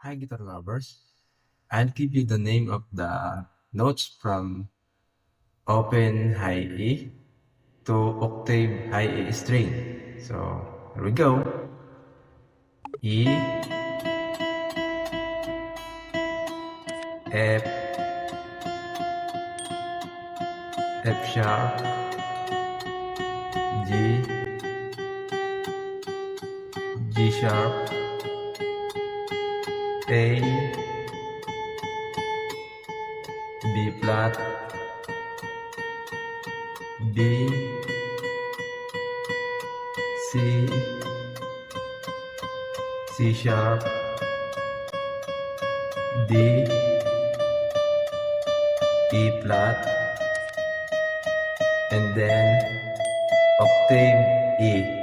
Hi, guitar lovers. I'll give you the name of the notes from open high E to octave high E string. So here we go. E, F, F sharp, G, G sharp, A, B flat, B, C, C sharp, D, E flat, and then octave E.